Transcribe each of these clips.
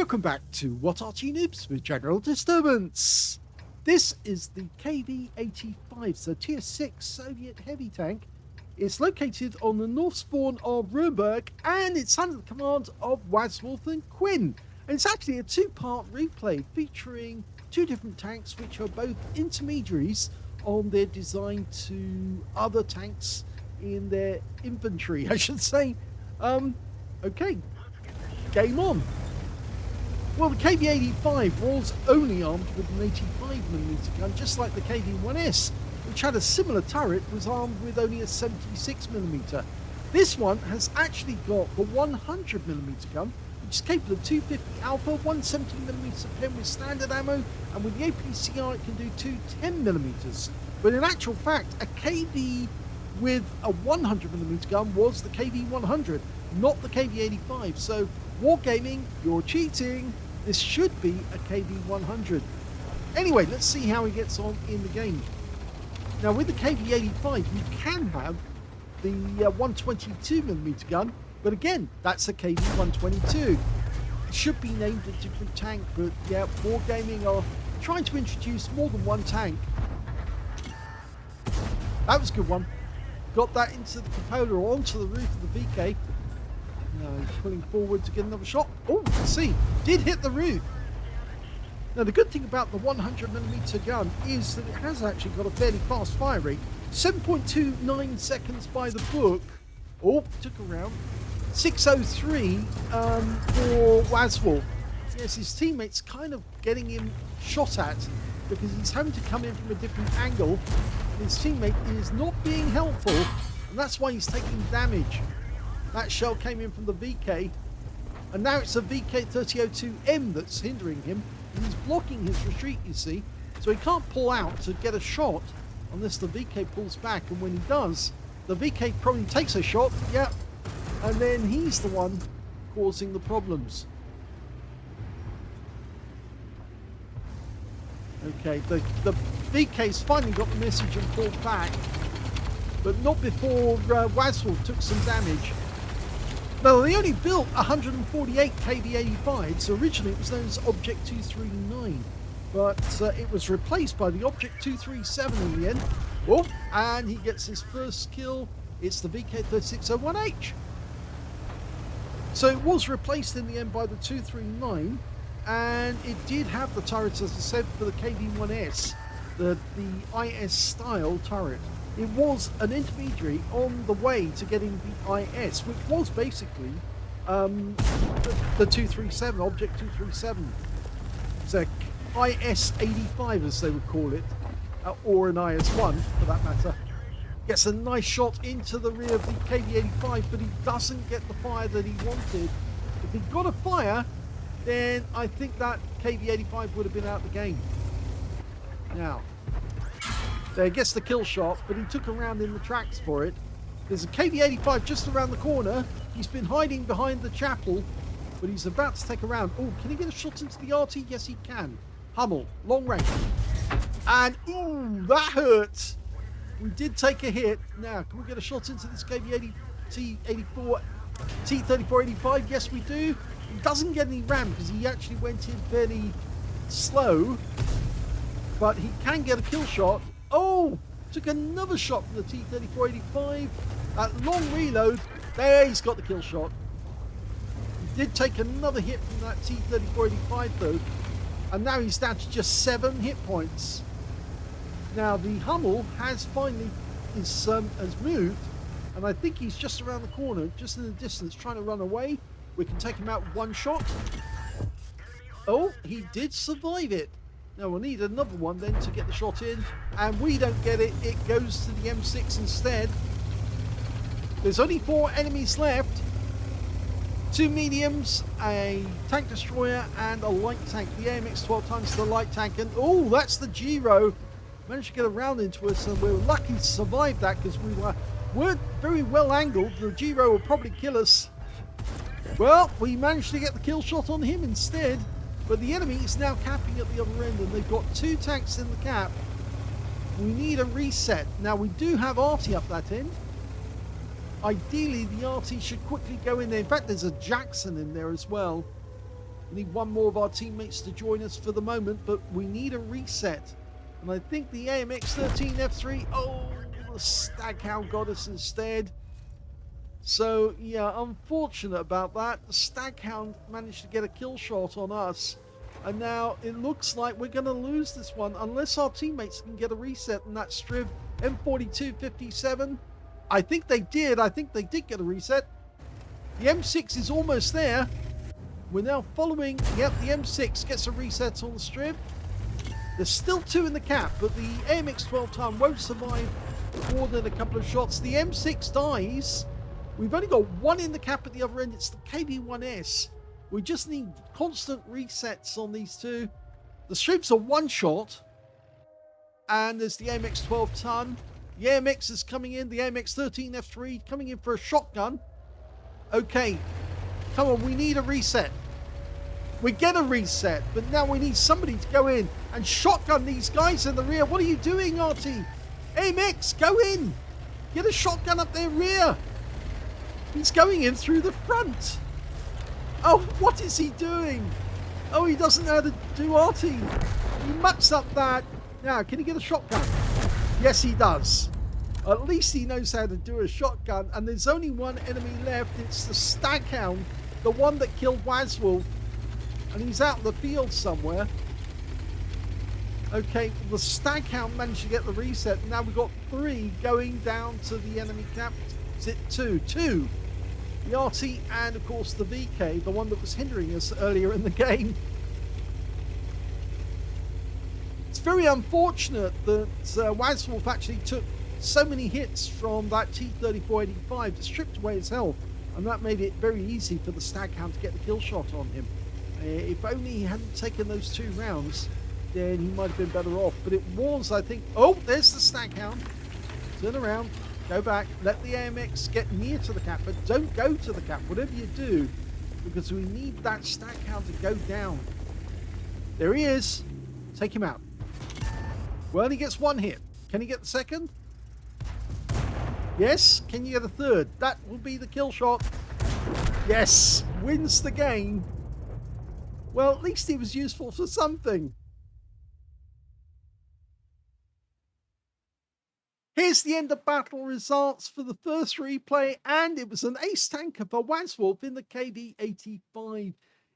Welcome back to What Arty Noobs with General Disturbance. This is the KV-85, so Tier 6 Soviet heavy tank. It's located on the north spawn of Ruinberg and it's under the command of Wazwulf and QU1NN. And it's actually a two-part replay featuring two different tanks which are both intermediaries on their design to other tanks in their inventory, I should say. Okay, game on. Well, the KV-85 was only armed with an 85mm gun, just like the KV-1S, which had a similar turret, was armed with only a 76mm. This one has actually got the 100mm gun, which is capable of 250 alpha, 170mm pen with standard ammo, and with the APCR it can do two 10mm. But in actual fact, a KV with a 100mm gun was the KV-100, not the KV-85. So, wargaming, you're cheating. This should be a KV-100. Anyway, let's see how he gets on in the game. Now, with the KV-85, you can have the 122mm gun, but again, that's a KV-122. It should be named a different tank, but yeah, wargaming are trying to introduce more than one tank. That was a good one. Got that into the cupola or onto the roof of the VK. Now he's pulling forward to get another shot. Oh, let's see. Did hit the roof. Now the good thing about the 100mm gun is that it has actually got a fairly fast fire rate. 7.29 seconds by the book. Oh, took around 6:03 for Wazwulf. Yes, his teammates kind of getting him shot at because he's having to come in from a different angle. His teammate is not being helpful, and that's why he's taking damage. That shell came in from the VK, and now it's a VK-3002M that's hindering him. And he's blocking his retreat, you see, so he can't pull out to get a shot unless the VK pulls back, and when he does, the VK probably takes a shot, yeah, and then he's the one causing the problems. Okay, the VK's finally got the message and pulled back, but not before Wazwulf took some damage. Now, they only built 148 KV-85s, so originally it was known as Object 239, but it was replaced by the Object 237 in the end. Oh, and he gets his first kill. It's the VK-3601H. So it was replaced in the end by the 239, and it did have the turrets, as I said, for the KV-1S, the IS style turret. It was an intermediary on the way to getting the IS, which was basically the 237, Object 237. It's a IS-85 as they would call it, or an IS-1 for that matter. Gets a nice shot into the rear of the KV-85, but he doesn't get the fire that he wanted. If he got a fire, then I think that KV-85 would have been out of the game. Now, there gets the kill shot, but he took a round in the tracks for it. There's a KV-85 just around the corner. He's been hiding behind the chapel, but he's about to take a round. Oh, can he get a shot into the Arty? Yes, he can. Hummel, long range. And, ooh, that hurt. We did take a hit. Now, can we get a shot into this KV-84, T-3485? Yes, we do. He doesn't get any ram because he actually went in fairly slow, but he can get a kill shot. Oh, took another shot from the T-3485. That long reload. There, he's got the kill shot. He did take another hit from that T-3485 though, and now he's down to just 7 hit points. Now the Hummel has finally has moved, and I think he's just around the corner, just in the distance, trying to run away. We can take him out with one shot. Oh, he did survive it. Now we'll need another one then to get the shot in, and we don't get it. It goes to the M6 instead. There's only 4 enemies left. 2 mediums, a tank destroyer, and a light tank. The AMX 12 times the light tank, and oh, that's the Giro. Managed to get a round into us, and we were lucky to survive that because we weren't very well angled. The Giro will probably kill us. Well, we managed to get the kill shot on him instead. But the enemy is now capping at the other end, and they've got 2 tanks in the cap. We need a reset. Now, we do have Arty up that end. Ideally, the Arty should quickly go in there. In fact, there's a Jackson in there as well. We need one more of our teammates to join us for the moment, but we need a reset. And I think the AMX-13F3, oh, the Staghound got us instead. So, yeah, unfortunate about that. The Staghound managed to get a kill shot on us. And now it looks like we're going to lose this one unless our teammates can get a reset in that Striv M4257. I think they did. I think they did get a reset. The M6 is almost there. We're now following. Yep, the M6 gets a reset on the Striv. There's still 2 in the cap, but the AMX 12 ton won't survive more than a couple of shots. The M6 dies. We've only got 1 in the cap at the other end. It's the KV-1S. We just need constant resets on these 2. The Strivs are 1 shot. And there's the AMX 12 ton. The AMX is coming in. The AMX 13F3 coming in for a shotgun. Okay. Come on, we need a reset. We get a reset, but now we need somebody to go in and shotgun these guys in the rear. What are you doing, Arty? AMX, go in. Get a shotgun up their rear. He's going in through the front. Oh, what is he doing? Oh, he doesn't know how to do Arty. He mucks up that. Now, can he get a shotgun? Yes, he does. At least he knows how to do a shotgun. And there's only 1 enemy left. It's the Staghound, the one that killed Wazwulf. And he's out in the field somewhere. Okay, the Staghound managed to get the reset. Now we've got 3 going down to the enemy cap. Is it 2? 2. The Arty and, of course, the VK, the one that was hindering us earlier in the game. It's very unfortunate that Wazwulf actually took so many hits from that T-3485 that stripped away his health. And that made it very easy for the Staghound to get the kill shot on him. If only he hadn't taken those 2 rounds, then he might have been better off. But it was, I think... Oh, there's the Staghound. Turn around. Go back. Let the AMX get near to the cap. But don't go to the cap, whatever you do. Because we need that Staghound to go down. There he is. Take him out. Well, he gets 1 hit. Can he get the second? Yes. Can you get a third? That will be the kill shot. Yes. Wins the game. Well, at least he was useful for something. Here's the end of battle results for the first replay, and it was an ace tanker for Wazwulf in the KV-85.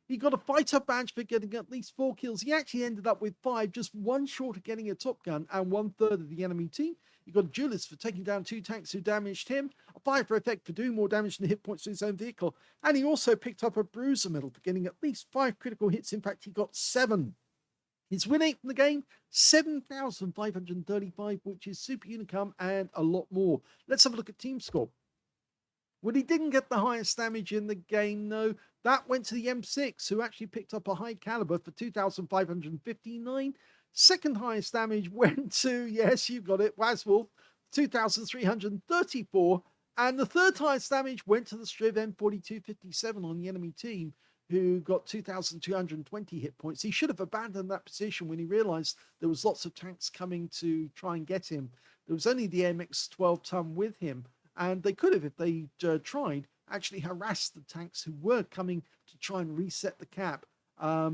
He got a fighter badge for getting at least 4 kills. He actually ended up with 5, just 1 short of getting a top gun and 1/3 of the enemy team. He got a duelist for taking down 2 tanks who damaged him, a fighter effect for doing more damage than the hit points to his own vehicle, and he also picked up a bruiser medal for getting at least 5 critical hits. In fact, he got 7. His win rate from the game, 7,535, which is super unicum and a lot more. Let's have a look at team score. Well, he didn't get the highest damage in the game, no. That went to the M6, who actually picked up a high caliber for 2,559. Second highest damage went to, yes, you got it, Wazwulf, 2,334. And the third highest damage went to the Striv M4257 on the enemy team, who got 2,220 hit points. He should have abandoned that position when he realized there was lots of tanks coming to try and get him. There was only the AMX 12 ton with him, and they could have, if they tried, actually harassed the tanks who were coming to try and reset the cap.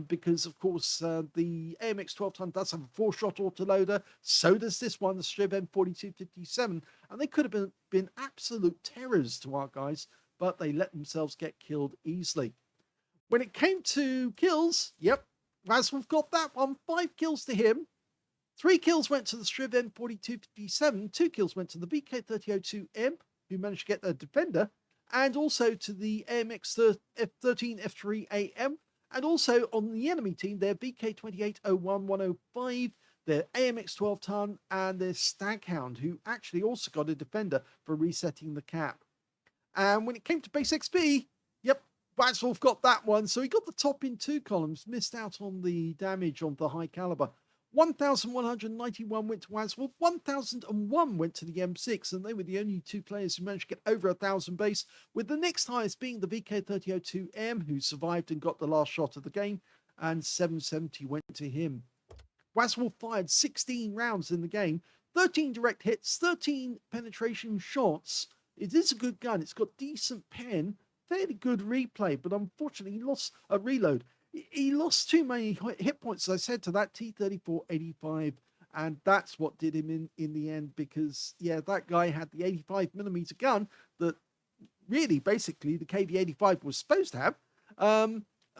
Because, of course, the AMX 12 ton does have a 4-shot autoloader. So does this one, the Striv M4257. And they could have been absolute terrors to our guys, but they let themselves get killed easily. When it came to kills, yep, Wazwulf got that one. 5 kills to him. 3 kills went to the Striv M4257. 2 kills went to the VK3002M, who managed to get the defender, and also to the AMX 13F3AM. And also on the enemy team, their VK2801-105, their AMX 12 ton, and their Staghound, who actually also got a defender for resetting the cap. And when it came to base XP, yep, Wazwulf got that one. So he got the top in 2 columns, missed out on the damage on the high caliber. 1,191 went to Wazwulf, 1,001 went to the M6, and they were the only 2 players who managed to get over 1,000 base, with the next highest being the VK3002M, who survived and got the last shot of the game, and 770 went to him. Wazwulf fired 16 rounds in the game, 13 direct hits, 13 penetration shots. It is a good gun. It's got decent pen, fairly good replay, but unfortunately he lost a reload. He lost too many hit points, as I said, to that T-34-85, and that's what did him in the end, because, yeah, that guy had the 85mm gun that really, basically, the KV-85 was supposed to have.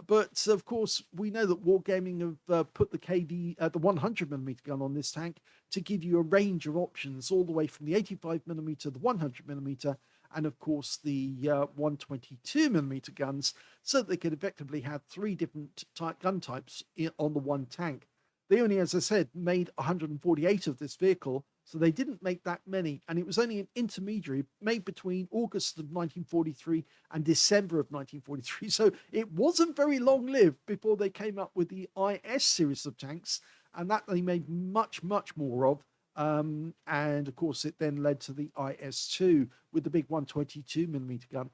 But of course, we know that Wargaming have put the the 100mm gun on this tank to give you a range of options, all the way from the 85mm, the 100mm, and of course the 122mm guns, so that they could effectively have three different gun types on the one tank. They only, as I said, made 148 of this vehicle, so they didn't make that many, and it was only an intermediary made between August of 1943 and December of 1943, so it wasn't very long-lived before they came up with the IS series of tanks, and that they made much, much more of. And of course, it then led to the IS-2 with the big 122mm gun.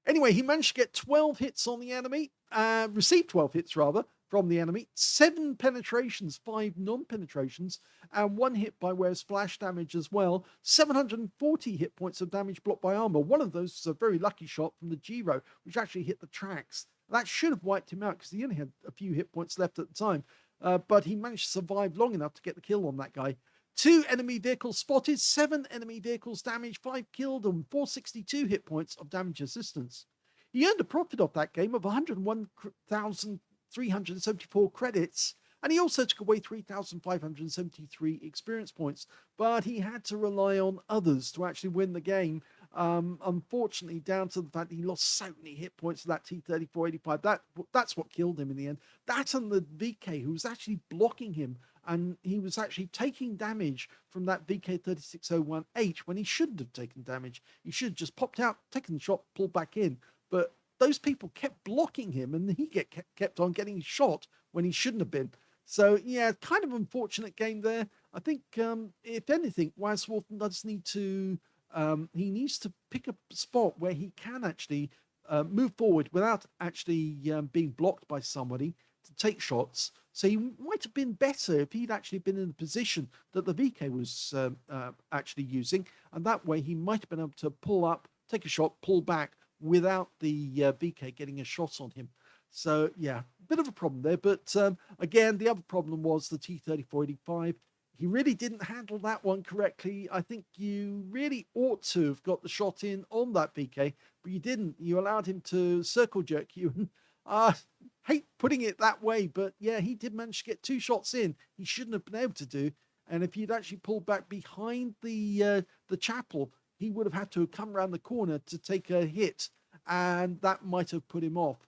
Anyway, he managed to get 12 hits on the enemy, received 12 hits rather, from the enemy, 7 penetrations, 5 non-penetrations, and 1 hit by way of splash damage as well. 740 hit points of damage blocked by armor. One of those was a very lucky shot from the Giro, which actually hit the tracks. That should have wiped him out because he only had a few hit points left at the time, but he managed to survive long enough to get the kill on that guy. 2 enemy vehicles spotted, 7 enemy vehicles damaged, 5 killed, and 462 hit points of damage assistance. He earned a profit off that game of 101,374 credits, and he also took away 3,573 experience points, but he had to rely on others to actually win the game. Unfortunately, down to the fact that he lost so many hit points to that T-34-85. That's what killed him in the end. That and the VK, who was actually blocking him, and he was actually taking damage from that VK-3601H when he shouldn't have taken damage. He should have just popped out, taken the shot, pulled back in. But those people kept blocking him, and he kept on getting shot when he shouldn't have been. So, yeah, kind of unfortunate game there. I think, if anything, Wazwulf does need to... he needs to pick a spot where he can actually move forward without actually being blocked by somebody to take shots. So he might have been better if he'd actually been in the position that the VK was actually using, and that way he might have been able to pull up, take a shot, pull back without the VK getting a shot on him. So yeah, bit of a problem there. But again, the other problem was the T-34-85. He really didn't handle that one correctly. I think you really ought to have got the shot in on that VK, but you didn't. You allowed him to circle jerk you. Hate putting it that way, but yeah, he did manage to get 2 shots in. He shouldn't have been able to do. And if he'd actually pulled back behind the chapel, he would have had to have come around the corner to take a hit, and that might have put him off.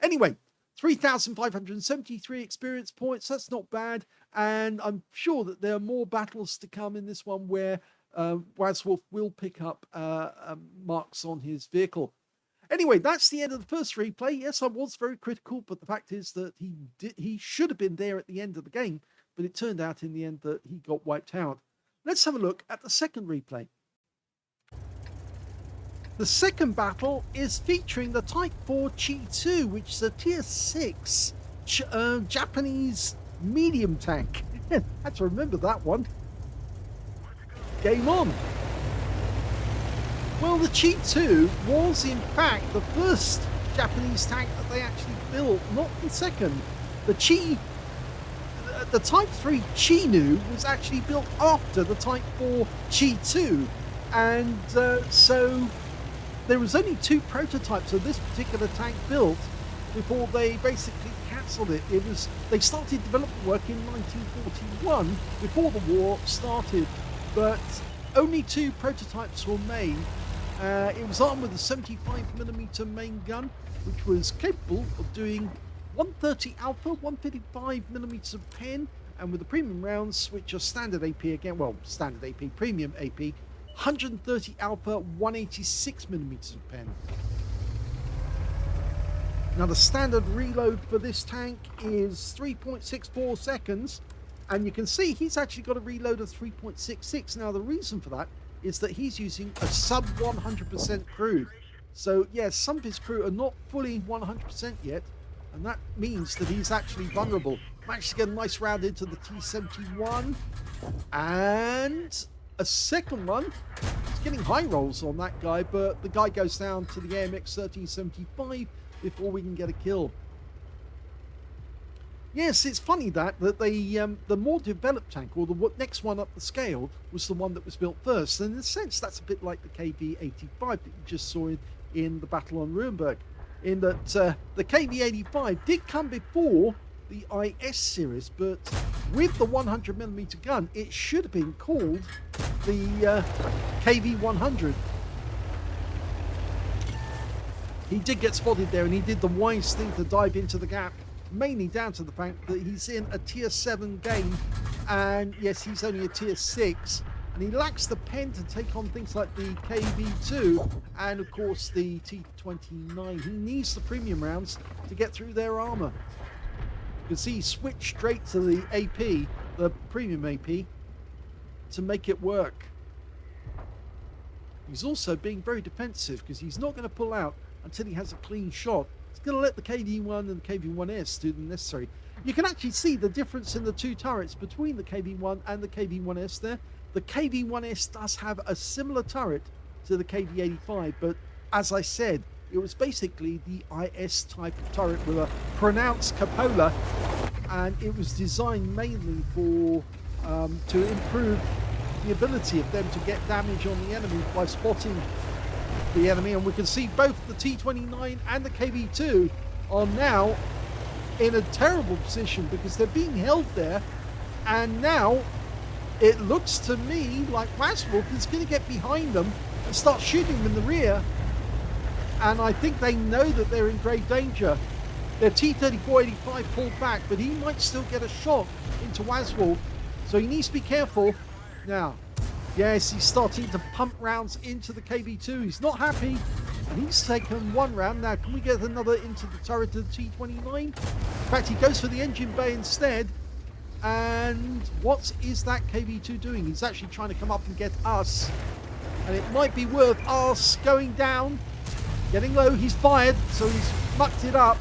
Anyway, 3,573 experience points. That's not bad. And I'm sure that there are more battles to come in this one where Wazwulf will pick up marks on his vehicle. Anyway, that's the end of the first replay. Yes, I was very critical, but the fact is that he should have been there at the end of the game, but it turned out in the end that he got wiped out. Let's have a look at the second replay. The second battle is featuring the Type 4 Chi-2, which is a Tier 6 Japanese medium tank. Had to remember that one. Game on. Well, the Chi-2 was in fact the first Japanese tank that they actually built, not the second. The Type 3 Chi-Nu was actually built after the Type 4 Chi-2, and so there was only 2 prototypes of this particular tank built before they basically cancelled it. They started development work in 1941 before the war started, but only 2 prototypes were made. It was armed with a 75mm main gun, which was capable of doing 130 alpha, 155mm of pen, and with the premium rounds, which are standard AP again, well, standard AP, premium AP, 130 alpha, 186mm of pen. Now the standard reload for this tank is 3.64 seconds, and you can see he's actually got a reload of 3.66. Now the reason for that is that he's using a sub 100% crew. So yes, some of his crew are not fully 100% yet, and that means that he's actually vulnerable. Managed to get a nice round into the T-71, and a second one. He's getting high rolls on that guy, but the guy goes down to the AMX 1375 before we can get a kill. Yes, it's funny that the more developed tank, or the next one up the scale, was the one that was built first. And in a sense, that's a bit like the KV-85 that you just saw in the battle on Ruinberg, in that the KV-85 did come before the IS series, but with the 100mm gun, it should have been called the KV-100. He did get spotted there, and he did the wise thing to dive into the gap, mainly down to the fact that he's in a tier 7 game, and yes, he's only a tier 6, and he lacks the pen to take on things like the KV2 and of course the T29. He needs the premium rounds to get through their armor. You can see he switched straight to the AP, the premium AP, to make it work. He's also being very defensive because he's not going to pull out until he has a clean shot. He's going to let the KV-1 and the KV-1S do the necessary. You can actually see the difference in the two turrets between the KV-1 and the KV-1S there. The KV-1S does have a similar turret to the KV-85, but as I said, it was basically the IS type of turret with a pronounced cupola, and it was designed mainly for to improve the ability of them to get damage on the enemy by spotting the enemy. And we can see both the T29 and the KV2 are now in a terrible position because they're being held there, and now it looks to me like Wazwulf is going to get behind them and start shooting them in the rear, and I think they know that they're in grave danger. Their T-34-85 pulled back, but he might still get a shot into Wazwulf, so he needs to be careful. Now, yes, he's starting to pump rounds into the KV2. He's not happy. He's taken one round. Now, can we get another into the turret of the T29? In fact, he goes for the engine bay instead. And what is that KV2 doing? He's actually trying to come up and get us. And it might be worth us going down, getting low. He's fired, so he's mucked it up.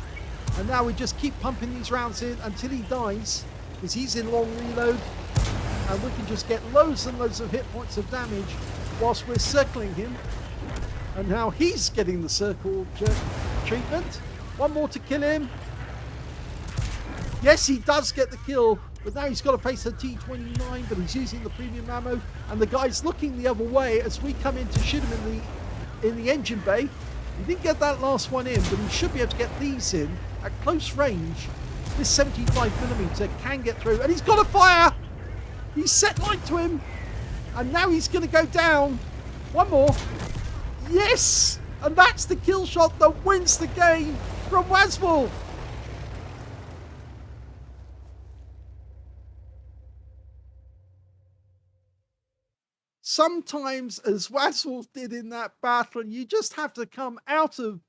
And now we just keep pumping these rounds in until he dies, because he's in long reload. And we can just get loads and loads of hit points of damage whilst we're circling him. And now he's getting the circle treatment. One more to kill him. Yes, he does get the kill, but now he's got to face a T29, but he's using the premium ammo, and the guy's looking the other way as we come in to shoot him in the engine bay. He didn't get that last one in, but he should be able to get these in at close range. This 75mm can get through, and he's got to fire! He's set light to him, and now he's going to go down. One more. Yes! And that's the kill shot that wins the game from Wazwulf. Sometimes, as Wazwulf did in that battle, you just have to come out of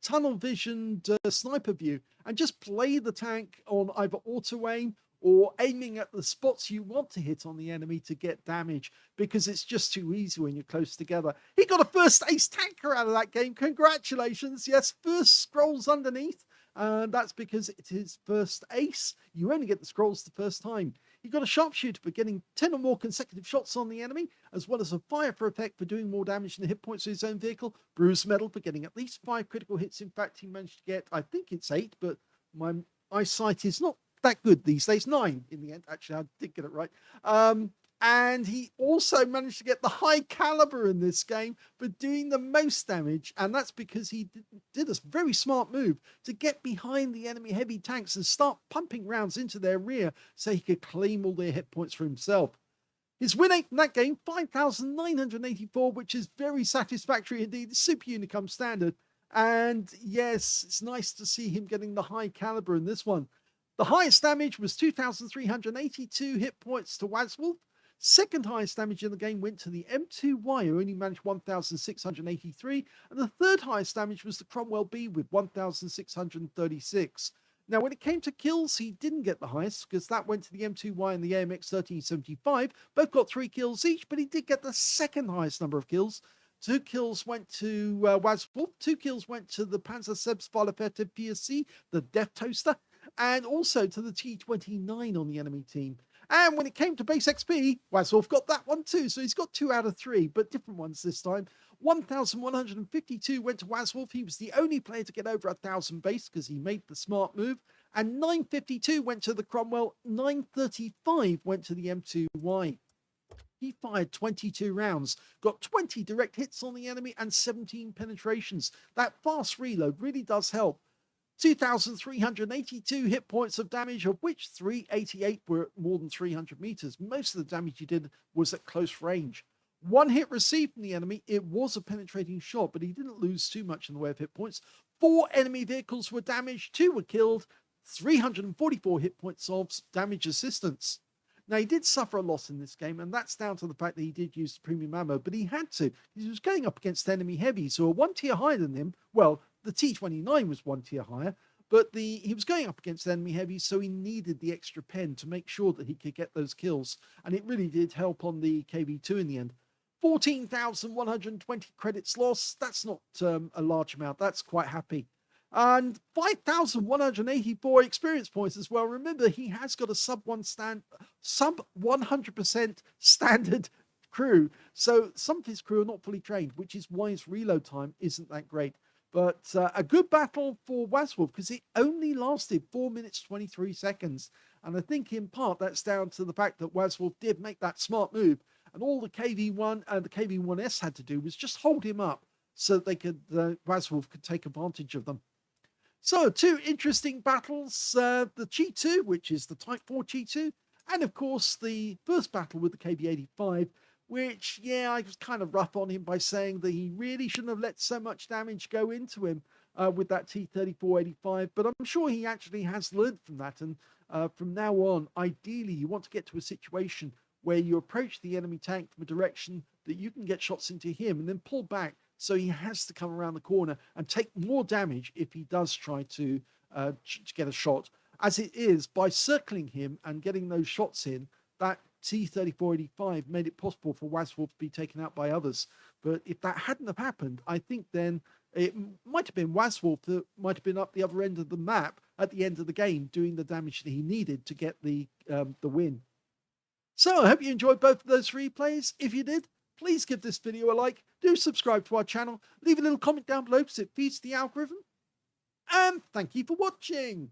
tunnel visioned sniper view and just play the tank on either auto aim or aiming at the spots you want to hit on the enemy to get damage, because it's just too easy when you're close together. He got a first ace tanker out of that game. Congratulations. Yes, first scrolls underneath. That's because it is first ace. You only get the scrolls the first time. He got a sharpshooter for getting 10 or more consecutive shots on the enemy, as well as a fire for effect for doing more damage than the hit points of his own vehicle. Bruise medal for getting at least 5 critical hits. In fact, he managed to get, I think it's 8, but my eyesight is not that good these days. 9 in the end. Actually, I did get it right. And he also managed to get the high caliber in this game for doing the most damage. And that's because he did a very smart move to get behind the enemy heavy tanks and start pumping rounds into their rear so he could claim all their hit points for himself. His win rate in that game, 5,984, which is very satisfactory indeed. Super Unicum standard. And yes, it's nice to see him getting the high caliber in this one. The highest damage was 2,382 hit points to Wazwulf. Second highest damage in the game went to the M2Y, who only managed 1,683. And the third highest damage was the Cromwell B with 1,636. Now, when it came to kills, he didn't get the highest because that went to the M2Y and the AMX 1375. Both got 3 kills each, but he did get the second highest number of kills. 2 kills went to Wazwulf. 2 kills went to the Panzer Selbstballefette PSC, the Death Toaster, and also to the T29 on the enemy team. And when it came to base XP, Wazwulf got that one too. So he's got 2 out of 3, but different ones this time. 1,152 went to Wazwulf. He was the only player to get over 1,000 base because he made the smart move. and 952 went to the Cromwell, 935 went to the M2Y. He fired 22 rounds, got 20 direct hits on the enemy and 17 penetrations. That fast reload really does help. 2,382 hit points of damage, of which 388 were at more than 300 meters. Most of the damage he did was at close range. One hit received from the enemy. It was a penetrating shot, but he didn't lose too much in the way of hit points. 4 enemy vehicles were damaged, 2 were killed, 344 hit points of damage assistance. Now, he did suffer a loss in this game, and that's down to the fact that he did use the premium ammo, but he had to. He was going up against enemy heavies who are 1 tier higher than him. Well, the T-29 was 1 tier higher, but he was going up against enemy heavies, so he needed the extra pen to make sure that he could get those kills, and it really did help on the KV-2 in the end. 14,120 credits lost. That's not a large amount. That's quite happy. And 5,184 experience points as well. Remember, he has got a sub 100% standard crew. So some of his crew are not fully trained, which is why his reload time isn't that great. But a good battle for Wazwulf, because it only lasted 4 minutes 23 seconds. And I think in part that's down to the fact that Wazwulf did make that smart move. And all the KV-1 and the KV-1S had to do was just hold him up so that they could, Wazwulf could take advantage of them. So 2 interesting battles, the G2, which is the Type 4 G2, and of course the first battle with the KV-85, which, yeah, I was kind of rough on him by saying that he really shouldn't have let so much damage go into him with that T-34-85, but I'm sure he actually has learned from that, and from now on, ideally, you want to get to a situation where you approach the enemy tank from a direction that you can get shots into him and then pull back, so he has to come around the corner and take more damage if he does try to get a shot. As it is, by circling him and getting those shots in, that T-34-85 made it possible for Wazwulf to be taken out by others. But if that hadn't have happened, I think then it might have been Wazwulf that might have been up the other end of the map at the end of the game, doing the damage that he needed to get the win. So I hope you enjoyed both of those replays. If you did, please give this video a like, do subscribe to our channel, leave a little comment down below because it feeds the algorithm, and thank you for watching.